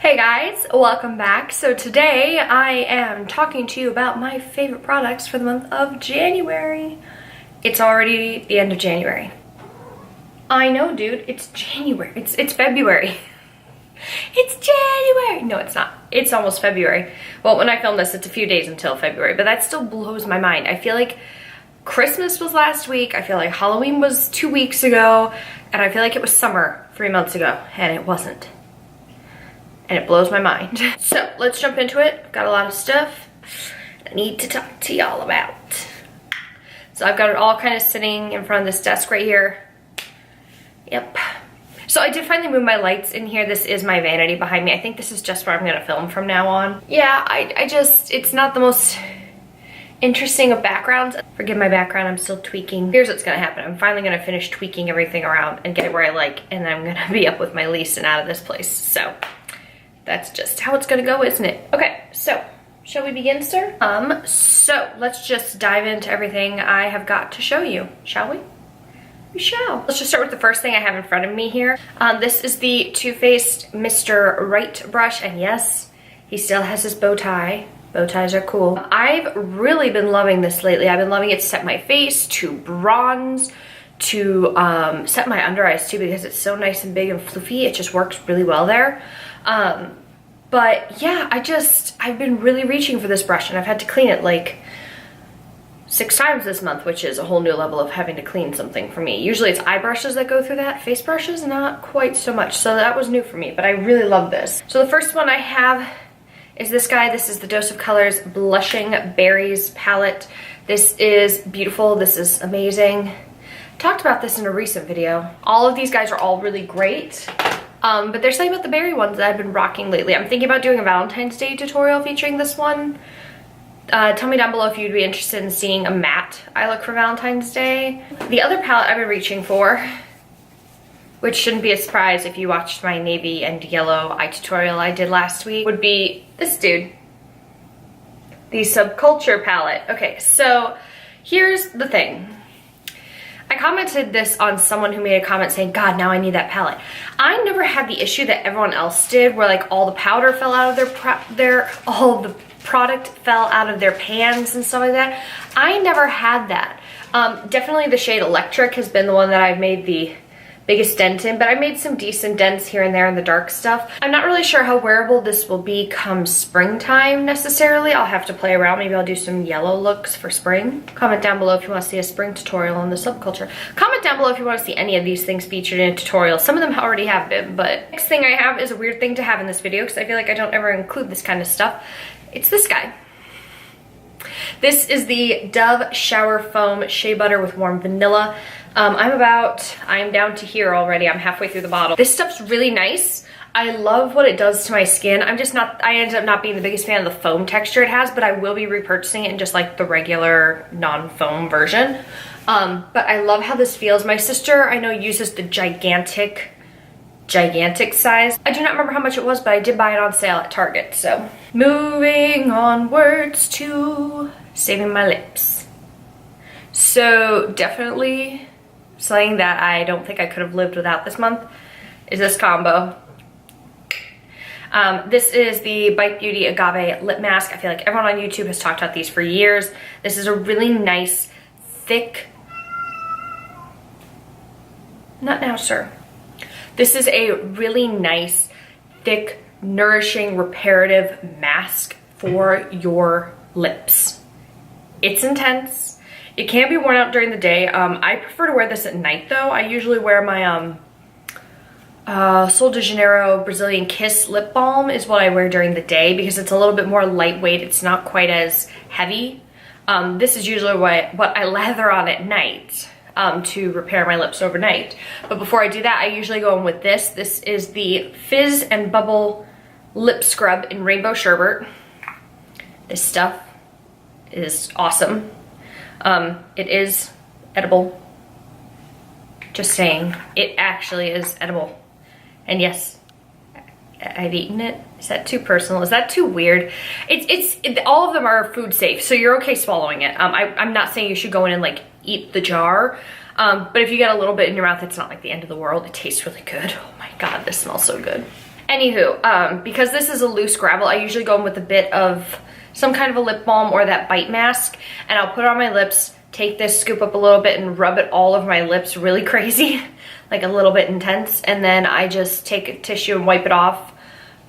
Hey guys, welcome back. So today I am talking to you about my favorite products for the month of January. It's already the end of January. I know, dude, it's January. It's February. It's January. No, it's not. It's almost February. Well, when I film this, it's a few days until February, but that still blows my mind. I feel like Christmas was last week. I feel like Halloween was 2 weeks ago, and I feel like it was summer 3 months ago, and it wasn't. And it blows my mind. So let's jump into it. I've got a lot of stuff I need to talk to y'all about. So I've got it all kind of sitting in front of this desk right here. Yep. So I did finally move my lights in here. This is my vanity behind me. I think this is just where I'm gonna film from now on. Yeah, I just, it's not the most interesting of backgrounds. Forgive my background, I'm still tweaking. Here's what's gonna happen. I'm finally gonna finish tweaking everything around and get it where I like, and then I'm gonna be up with my lease and out of this place. So that's just how it's gonna go, isn't it? Okay, so shall we begin, sir? So let's just dive into everything I have got to show you, shall we? We shall. Let's just start with the first thing I have in front of me here. This is the Too Faced Mr. Right brush, and yes, he still has his bow tie. Bow ties are cool. I've really been loving this lately. I've been loving it to set my face, to bronze, to set my under eyes too, because it's so nice and big and floofy. It just works really well there. But yeah, I've been really reaching for this brush, and I've had to clean it like 6 times this month, which is a whole new level of having to clean something for me. Usually it's eye brushes that go through that. Face brushes, not quite so much. So that was new for me, but I really love this. So the first one I have is this guy. This is the Dose of Colors Blushing Berries palette. This is beautiful. This is amazing. Talked about this in a recent video. All of these guys are all really great. But there's something about the berry ones that I've been rocking lately. I'm thinking about doing a Valentine's Day tutorial featuring this one. Tell me down below if you'd be interested in seeing a matte eye look for Valentine's Day. The other palette I've been reaching for, which shouldn't be a surprise if you watched my navy and yellow eye tutorial I did last week, would be this dude. The Subculture palette. Okay, so here's the thing. I commented this on someone who made a comment saying, God, now I need that palette. I never had the issue that everyone else did, where like all the powder fell out of all the product fell out of their pans and stuff like that. I never had that. Definitely the shade Electric has been the one that I've made the biggest dent in, but I made some decent dents here and there in the dark stuff. I'm not really sure how wearable this will be come springtime necessarily. I'll have to play around. Maybe I'll do some yellow looks for spring. Comment down below if you want to see a spring tutorial on the Subculture. Comment down below if you want to see any of these things featured in a tutorial. Some of them already have been, but next thing I have is a weird thing to have in this video because I feel like I don't ever include this kind of stuff. It's this guy. This is the Dove Shower Foam Shea Butter with Warm Vanilla. I'm down to here already. I'm halfway through the bottle. This stuff's really nice. I love what it does to my skin. I ended up not being the biggest fan of the foam texture it has, but I will be repurchasing it in just like the regular non-foam version. But I love how this feels. My sister, I know, uses the gigantic size. I do not remember how much it was, but I did buy it on sale at Target, so. Moving onwards to saving my lips. So definitely something that I don't think I could have lived without this month is this combo. This is the Bite Beauty Agave Lip Mask. I feel like everyone on YouTube has talked about these for years. This is a really nice, thick, not now, sir. This is a really nice, thick, nourishing, reparative mask for your lips. It's intense. It can be worn out during the day. I prefer to wear this at night though. I usually wear my Sol de Janeiro Brazilian Kiss lip balm is what I wear during the day because it's a little bit more lightweight. It's not quite as heavy. This is usually what I lather on at night to repair my lips overnight. But before I do that, I usually go in with this. This is the Fizz and Bubble Lip Scrub in Rainbow Sherbet. This stuff is awesome. It is edible. Just saying, it actually is edible. And yes, I've eaten it. Is that too personal? Is that too weird? All of them are food safe, so you're okay swallowing it. I'm not saying you should go in and like eat the jar, but if you get a little bit in your mouth, it's not like the end of the world. It tastes really good. Oh my God, this smells so good. Anywho, because this is a loose gravel, I usually go in with a bit of some kind of a lip balm or that bite mask, and I'll put it on my lips, take this, scoop up a little bit, and rub it all over my lips really crazy, like a little bit intense, and then I just take a tissue and wipe it off,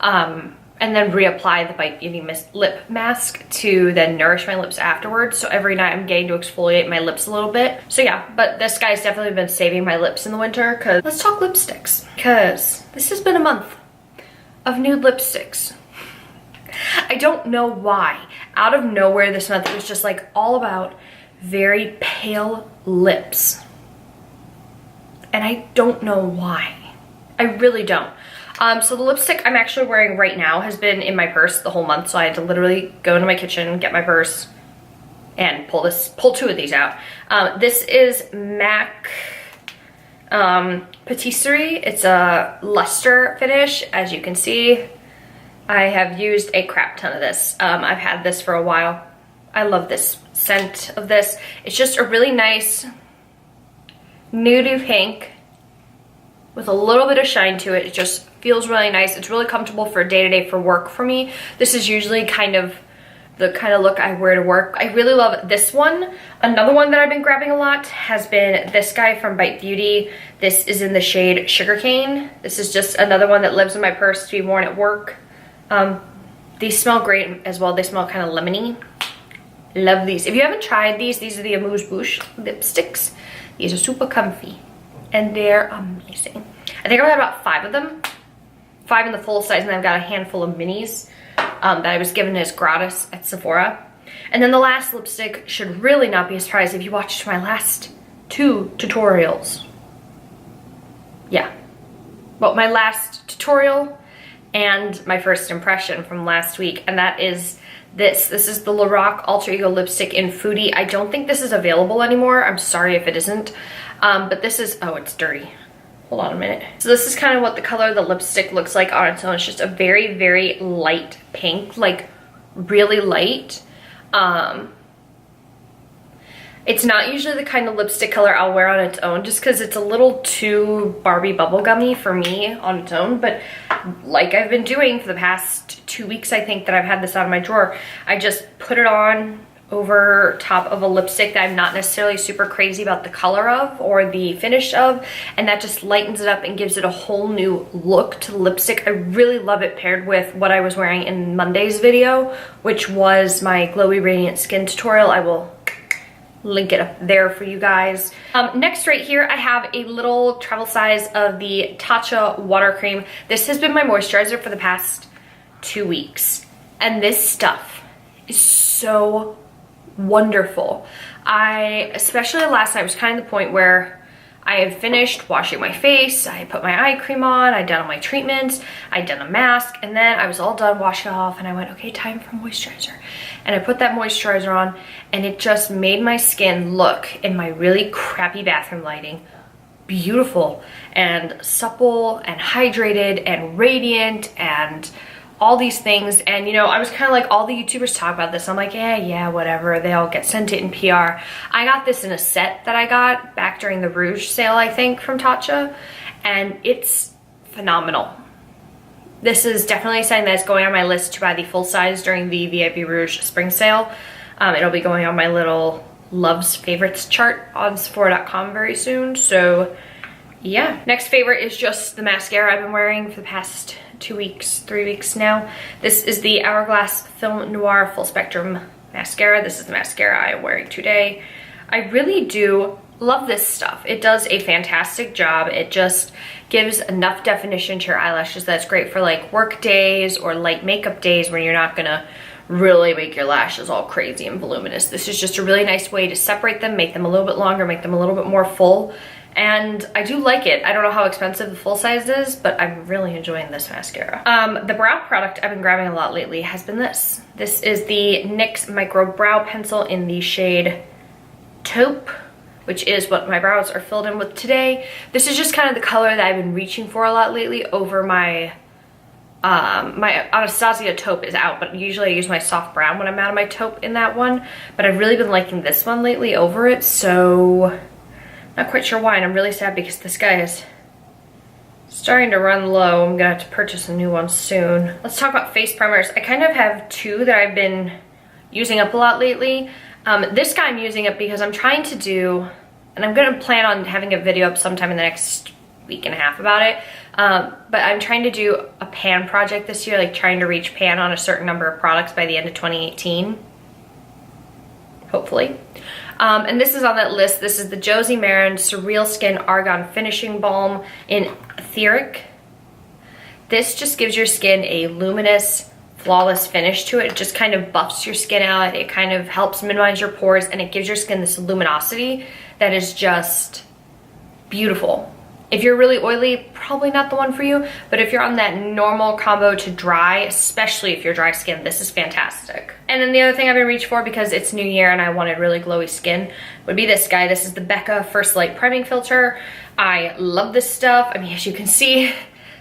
and then reapply the Bite Beauty lip mask to then nourish my lips afterwards. So every night I'm getting to exfoliate my lips a little bit. So yeah, but this guy's definitely been saving my lips in the winter. Cause let's talk lipsticks, because this has been a month of nude lipsticks. I don't know why. Out of nowhere this month, it was just like all about very pale lips. And I don't know why. I really don't. So the lipstick I'm actually wearing right now has been in my purse the whole month, so I had to literally go into my kitchen, get my purse, and pull two of these out. This is MAC Patisserie. It's a luster finish. As you can see, I have used a crap ton of this. I've had this for a while. I love this scent of this. It's just a really nice nudie pink with a little bit of shine to it. It just feels really nice. It's really comfortable for day-to-day for work for me. This is usually kind of the kind of look I wear to work. I really love this one. Another one that I've been grabbing a lot has been this guy from Bite Beauty. This is in the shade Sugarcane. This is just another one that lives in my purse to be worn at work. These smell great as well. They smell kind of lemony. Love these. If you haven't tried these are the Amuse Bouche lipsticks. These are super comfy and they're amazing. I think I've had about 5 of them. 5 in the full size, and I've got a handful of minis that I was given as gratis at Sephora. And then the last lipstick should really not be a surprise if you watched my last 2 tutorials. Yeah. Well, my last tutorial and my first impression from last week, and that is this. This is the Lorac Alter Ego lipstick in Foodie. I don't think this is available anymore. I'm sorry if it isn't. But this is, oh, it's dirty. Hold on a minute. So this is kind of what the color of the lipstick looks like on its own. It's just a very, very light pink, like really light. It's not usually the kind of lipstick color I'll wear on its own just because it's a little too Barbie bubblegummy for me on its own. But like I've been doing for the past 2 weeks, I think, that I've had this out of my drawer, I just put it on over top of a lipstick that I'm not necessarily super crazy about the color of or the finish of, and that just lightens it up and gives it a whole new look to the lipstick. I really love it paired with what I was wearing in Monday's video, which was my glowy radiant skin tutorial. I will link it up there for you guys. Next right here, I have a little travel size of the Tatcha water cream. This has been my moisturizer for the past 2 weeks, and this stuff is so wonderful. Especially last night, was kind of the point where I had finished washing my face, I put my eye cream on, I'd done all my treatments, I'd done a mask, and then I was all done washing off, and I went, okay, time for moisturizer. And I put that moisturizer on, and it just made my skin look, in my really crappy bathroom lighting, beautiful and supple and hydrated and radiant and all these things. And you know, I was kind of like, all the YouTubers talk about this. I'm like, yeah, whatever. They all get sent it in PR. I got this in a set that I got back during the Rouge sale, I think, from Tatcha, and it's phenomenal. This is definitely something that's going on my list to buy the full size during the VIP Rouge spring sale. It'll be going on my little loves favorites chart on Sephora.com very soon. So yeah. Next favorite is just the mascara I've been wearing for the past 2 weeks, 3 weeks now. This is the Hourglass Film Noir Full Spectrum Mascara. This is the mascara I am wearing today. I really do love this stuff. It does a fantastic job. It just gives enough definition to your eyelashes that's great for like work days or light makeup days when you're not gonna really make your lashes all crazy and voluminous. This is just a really nice way to separate them, make them a little bit longer, make them a little bit more full. And I do like it. I don't know how expensive the full size is, but I'm really enjoying this mascara. The brow product I've been grabbing a lot lately has been this. This is the NYX Micro Brow Pencil in the shade Taupe, which is what my brows are filled in with today. This is just kind of the color that I've been reaching for a lot lately over my my Anastasia taupe is out, but usually I use my soft brown when I'm out of my taupe in that one. But I've really been liking this one lately over it, so not quite sure why, and I'm really sad because this guy is Starting to run low. I'm gonna have to purchase a new one soon. Let's talk about face primers. I kind of have two that I've been using up a lot lately. This guy I'm using up because I'm trying to do, and I'm gonna plan on having a video up sometime in the next week and a half about it. But I'm trying to do a pan project this year, like trying to reach pan on a certain number of products by the end of 2018. Hopefully. And this is on that list. This is the Josie Maran Surreal Skin Argan Finishing Balm in Etheric. This just gives your skin a luminous, flawless finish to it. It just kind of buffs your skin out. It kind of helps minimize your pores, and it gives your skin this luminosity that is just beautiful. If you're really oily, probably not the one for you, but if you're on that normal combo to dry, especially if you're dry skin, this is fantastic. And then the other thing I've been reaching for, because it's New Year and I wanted really glowy skin, would be this guy. This is the Becca First Light Priming Filter. I love this stuff. I mean, as you can see,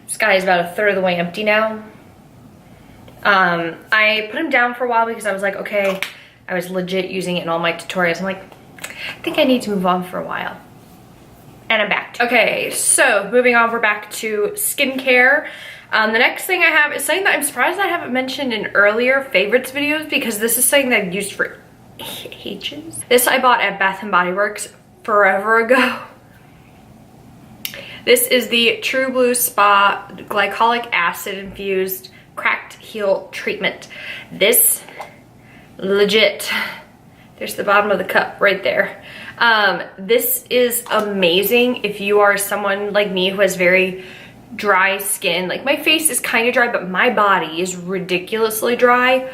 this guy is about a third of the way empty now. I put him down for a while because I was like, okay, I was legit using it in all my tutorials. I'm like, I think I need to move on for a while. And I'm back. Okay, so moving on, we're back to skincare. The next thing I have is something that I'm surprised I haven't mentioned in earlier favorites videos, because this is something that I've used for ages. This I bought at Bath & Body Works forever ago. This is the True Blue Spa Glycolic Acid Infused Cracked Heel Treatment. This, legit, there's the bottom of the cup right there. This is amazing if you are someone like me who has very dry skin. Like, my face is kind of dry, but my body is ridiculously dry.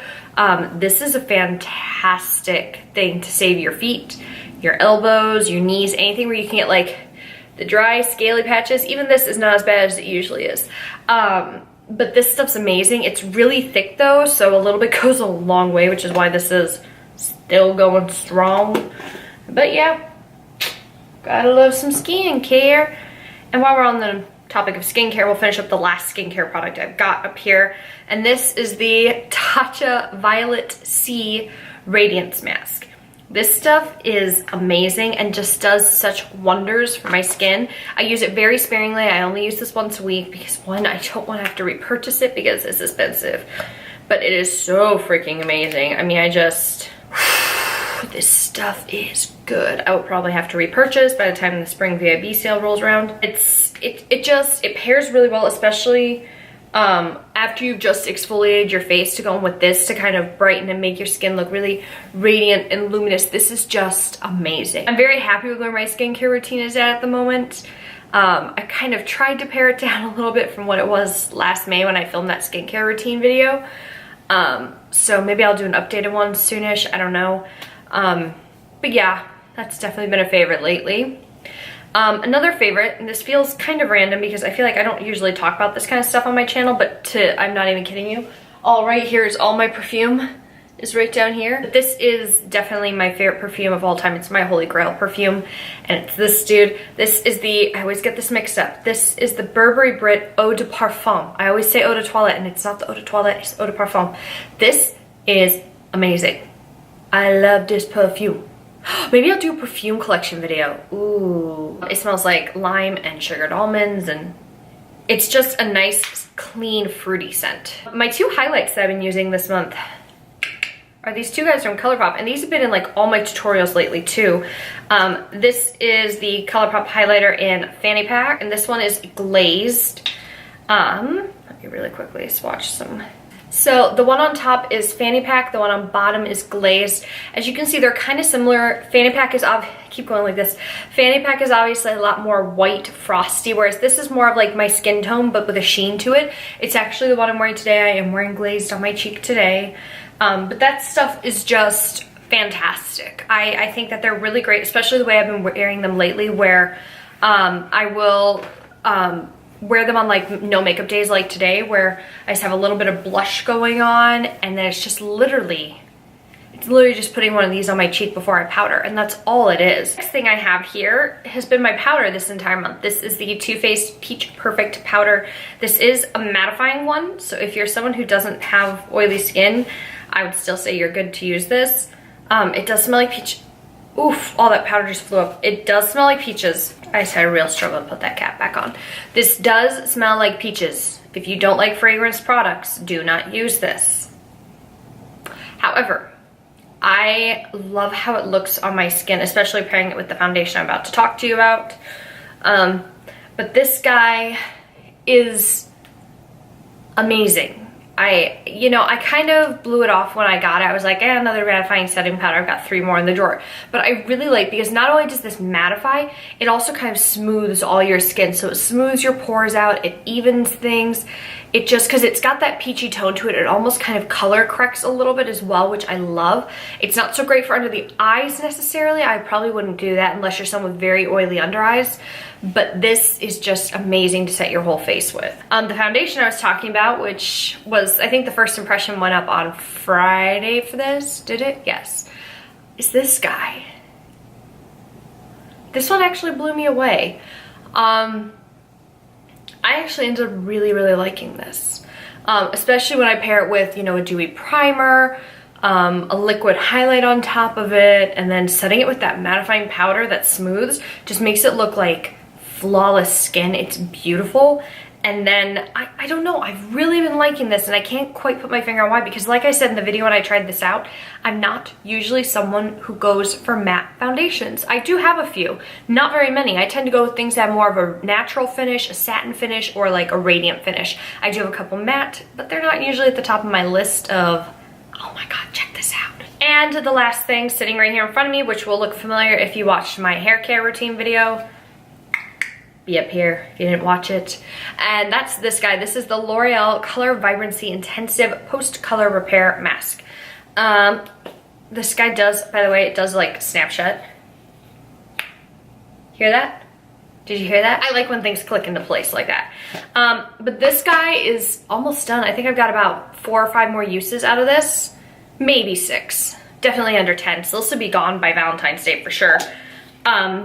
This is a fantastic thing to save your feet, your elbows, your knees, anything where you can get like the dry scaly patches. Even this is not as bad as it usually is. But this stuff's amazing. It's really thick though, so a little bit goes a long way, which is why this is still going strong. But yeah, gotta love some skincare. And while we're on the topic of skincare, we'll finish up the last skincare product I've got up here. And this is the Tatcha Violet C Radiance Mask. This stuff is amazing and just does such wonders for my skin. I use it very sparingly. I only use this once a week because, one, I don't want to have to repurchase it because it's expensive. But it is so freaking amazing. I mean, this stuff is good. I will probably have to repurchase by the time the spring VIB sale rolls around. It pairs really well, especially after you've just exfoliated your face, to go in with this to kind of brighten and make your skin look really radiant and luminous. This is just amazing. I'm very happy with where my skincare routine is at the moment. I kind of tried to pare it down a little bit from what it was last May when I filmed that skincare routine video. So maybe I'll do an updated one soonish, I don't know. But yeah, that's definitely been a favorite lately. Another favorite, and this feels kind of random because I feel like I don't usually talk about this kind of stuff on my channel, but I'm not even kidding you. All right, here's all my perfume is right down here. But this is definitely my favorite perfume of all time. It's my holy grail perfume, and it's this dude. This is the, I always get this mixed up. This is the Burberry Brit Eau de Parfum. I always say Eau de Toilette, and it's not the Eau de Toilette, it's Eau de Parfum. This is amazing. I love this perfume. Maybe I'll do a perfume collection video. Ooh. It smells like lime and sugared almonds, and it's just a nice, clean, fruity scent. My two highlights that I've been using this month are these two guys from ColourPop, and these have been in like all my tutorials lately too. This is the ColourPop highlighter in Fanny Pack, and this one is Glazed. Let me really quickly swatch some. So the one on top is Fanny Pack, the one on bottom is Glazed. As you can see, they're kind of similar. Fanny Pack is keep going like this. Fanny Pack is obviously a lot more white, frosty, whereas this is more of like my skin tone, but with a sheen to it. It's actually the one I'm wearing today. I am wearing Glazed on my cheek today. But that stuff is just fantastic. I think that they're really great, especially the way I've been wearing them lately, where I will wear them on like no makeup days like today, where I just have a little bit of blush going on, and then it's literally just putting one of these on my cheek before I powder, and that's all it is. Next thing I have here has been my powder this entire month. This is the Too Faced Peach Perfect powder. This is a mattifying one, so if you're someone who doesn't have oily skin, I would still say you're good to use this. It does smell like peach. Oof, all that powder just flew up. It does smell like peaches. I just had a real struggle to put that cap back on. This does smell like peaches. If you don't like fragrance products, do not use this. However, I love how it looks on my skin, especially pairing it with the foundation I'm about to talk to you about. But this guy is amazing. I kind of blew it off when I got it. I was like, another mattifying setting powder. I've got 3 more in the drawer. But I really like, because not only does this mattify, it also kind of smooths all your skin. So it smooths your pores out, it evens things. It just, because it's got that peachy tone to it, it almost kind of color corrects a little bit as well, which I love. It's not so great for under the eyes necessarily. I probably wouldn't do that unless you're someone with very oily under eyes. But this is just amazing to set your whole face with. The foundation I was talking about, which was, I think the first impression went up on Friday for this, did it? Yes. Is this guy. This one actually blew me away. I actually ended up really, really liking this. Especially when I pair it with, a dewy primer, a liquid highlight on top of it, and then setting it with that mattifying powder that smooths, just makes it look like flawless skin. It's beautiful. And then, I don't know, I've really been liking this, and I can't quite put my finger on why, because like I said in the video when I tried this out, I'm not usually someone who goes for matte foundations. I do have a few, not very many. I tend to go with things that have more of a natural finish, a satin finish, or like a radiant finish. I do have a couple matte, but they're not usually at the top of my list of, oh my god, check this out. And the last thing sitting right here in front of me, which will look familiar if you watched my hair care routine video, be up here if you didn't watch it. And that's this guy. This is the L'Oreal Color Vibrancy Intensive Post Color Repair Mask. This guy does, by the way, it does like snapshot. Hear that? Did you hear that? I like when things click into place like that. But this guy is almost done. I think I've got about 4 or 5 more uses out of this. Maybe 6. Definitely under 10. So this will be gone by Valentine's Day for sure.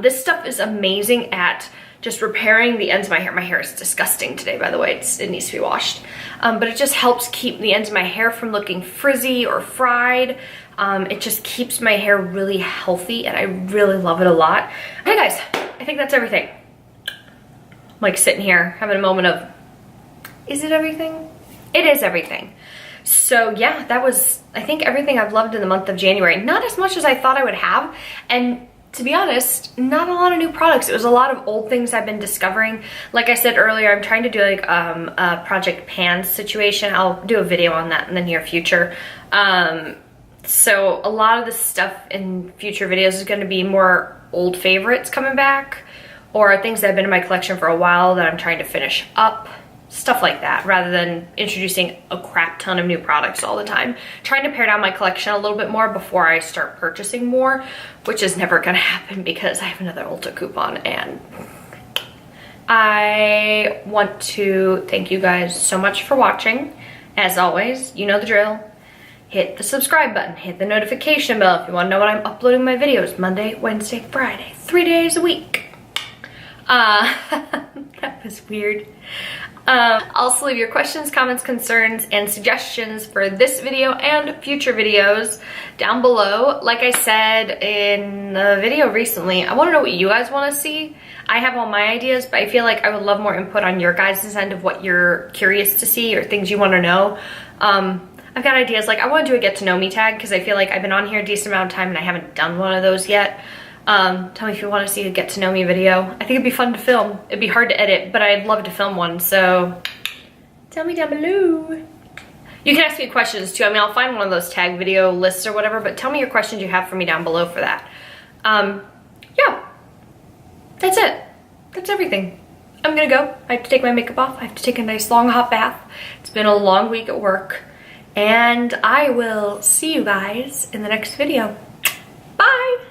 This stuff is amazing at just repairing the ends of my hair. My hair is disgusting today, by the way. It needs to be washed. But it just helps keep the ends of my hair from looking frizzy or fried. It just keeps my hair really healthy, and I really love it a lot. Okay, guys, I think that's everything. I'm like sitting here having a moment of, is it everything? It is everything. So yeah, that was, I think, everything I've loved in the month of January. Not as much as I thought I would have. And to be honest, not a lot of new products. It was a lot of old things I've been discovering. Like I said earlier, I'm trying to do like a Project Pans situation. I'll do a video on that in the near future. So a lot of the stuff in future videos is going to be more old favorites coming back, or things that have been in my collection for a while that I'm trying to finish up. Stuff like that, rather than introducing a crap ton of new products all the time. Trying to pare down my collection a little bit more before I start purchasing more, which is never gonna happen because I have another Ulta coupon. And I want to thank you guys so much for watching. As always, you know the drill. Hit the subscribe button, hit the notification bell if you want to know when I'm uploading my videos. Monday, Wednesday, Friday, 3 days a week. That was weird. Also leave your questions, comments, concerns, and suggestions for this video and future videos down below. Like I said in the video recently, I want to know what you guys want to see. I have all my ideas, but I feel like I would love more input on your guys' end of what you're curious to see or things you want to know. I've got ideas, like I want to do a get to know me tag because I feel like I've been on here a decent amount of time and I haven't done one of those yet. Tell me if you want to see a get to know me video. I think it'd be fun to film. It'd be hard to edit, but I'd love to film one, so tell me down below. You can ask me questions too. I mean, I'll find one of those tag video lists or whatever, but tell me your questions you have for me down below for that. Yeah, that's it. That's everything. I'm gonna go. I have to take my makeup off. I have to take a nice long hot bath. It's been a long week at work, and I will see you guys in the next video. Bye.